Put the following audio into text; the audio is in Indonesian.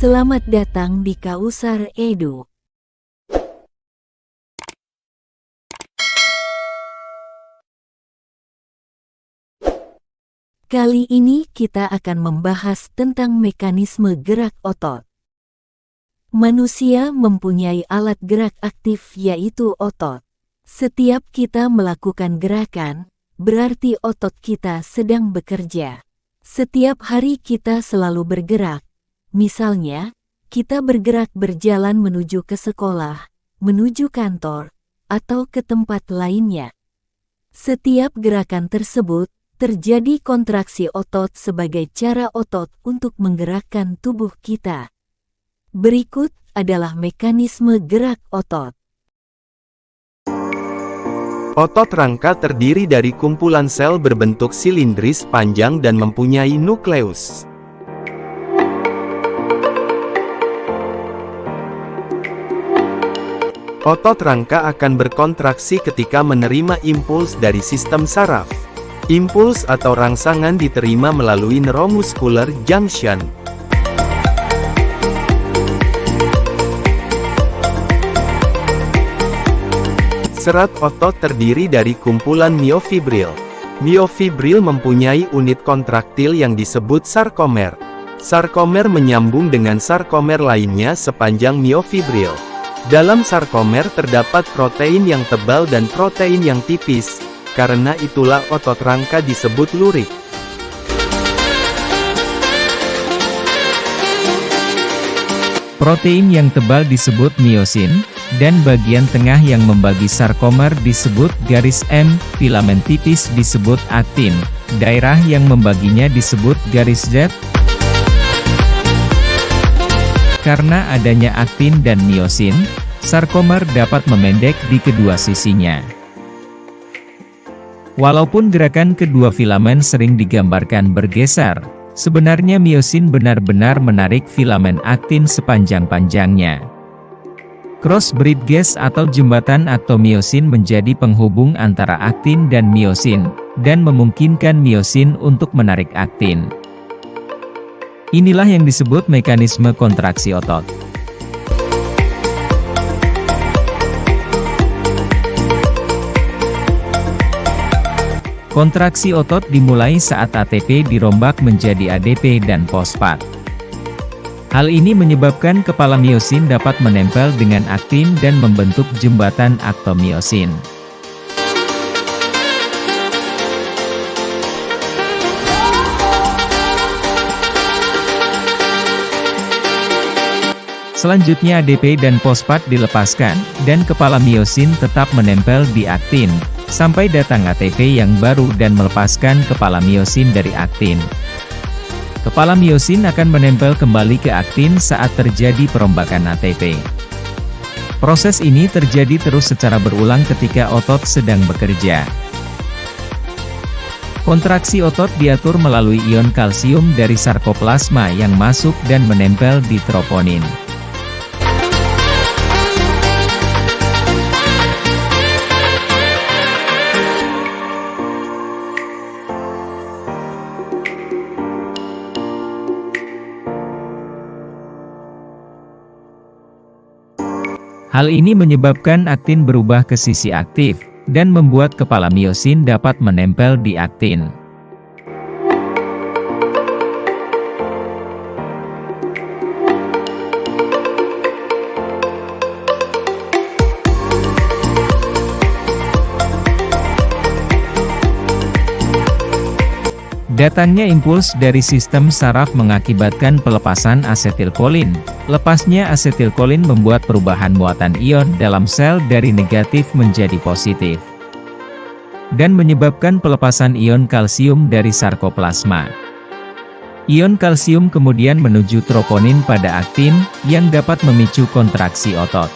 Selamat datang di Kausar Edu. Kali ini kita akan membahas tentang mekanisme gerak otot. Manusia mempunyai alat gerak aktif yaitu otot. Setiap kita melakukan gerakan, berarti otot kita sedang bekerja. Setiap hari kita selalu bergerak. Misalnya, kita bergerak berjalan menuju ke sekolah, menuju kantor, atau ke tempat lainnya. Setiap gerakan tersebut terjadi kontraksi otot sebagai cara otot untuk menggerakkan tubuh kita. Berikut adalah mekanisme gerak otot. Otot rangka terdiri dari kumpulan sel berbentuk silindris panjang dan mempunyai nukleus. Otot rangka akan berkontraksi ketika menerima impuls dari sistem saraf. Impuls atau rangsangan diterima melalui neuromuscular junction. Serat otot terdiri dari kumpulan miofibril. Miofibril mempunyai unit kontraktil yang disebut sarkomer. Sarkomer menyambung dengan sarkomer lainnya sepanjang miofibril. Dalam sarkomer terdapat protein yang tebal dan protein yang tipis, karena itulah otot rangka disebut lurik. Protein yang tebal disebut miosin, dan bagian tengah yang membagi sarkomer disebut garis M, filamen tipis disebut aktin, daerah yang membaginya disebut garis Z. Karena adanya aktin dan miosin, sarkomer dapat memendek di kedua sisinya. Walaupun gerakan kedua filamen sering digambarkan bergeser, sebenarnya miosin benar-benar menarik filamen aktin sepanjang-panjangnya. Cross bridge atau jembatan aktomiosin menjadi penghubung antara aktin dan miosin, dan memungkinkan miosin untuk menarik aktin. Inilah yang disebut mekanisme kontraksi otot. Kontraksi otot dimulai saat ATP dirombak menjadi ADP dan fosfat. Hal ini menyebabkan kepala miosin dapat menempel dengan aktin dan membentuk jembatan aktomiosin. Selanjutnya ADP dan fosfat dilepaskan, dan kepala miosin tetap menempel di aktin, sampai datang ATP yang baru dan melepaskan kepala miosin dari aktin. Kepala miosin akan menempel kembali ke aktin saat terjadi perombakan ATP. Proses ini terjadi terus secara berulang ketika otot sedang bekerja. Kontraksi otot diatur melalui ion kalsium dari sarkoplasma yang masuk dan menempel di troponin. Hal ini menyebabkan aktin berubah ke sisi aktif, dan membuat kepala miosin dapat menempel di aktin. Datangnya impuls dari sistem saraf mengakibatkan pelepasan asetilkolin. Lepasnya asetilkolin membuat perubahan muatan ion dalam sel dari negatif menjadi positif, dan menyebabkan pelepasan ion kalsium dari sarkoplasma. Ion kalsium kemudian menuju troponin pada aktin, yang dapat memicu kontraksi otot.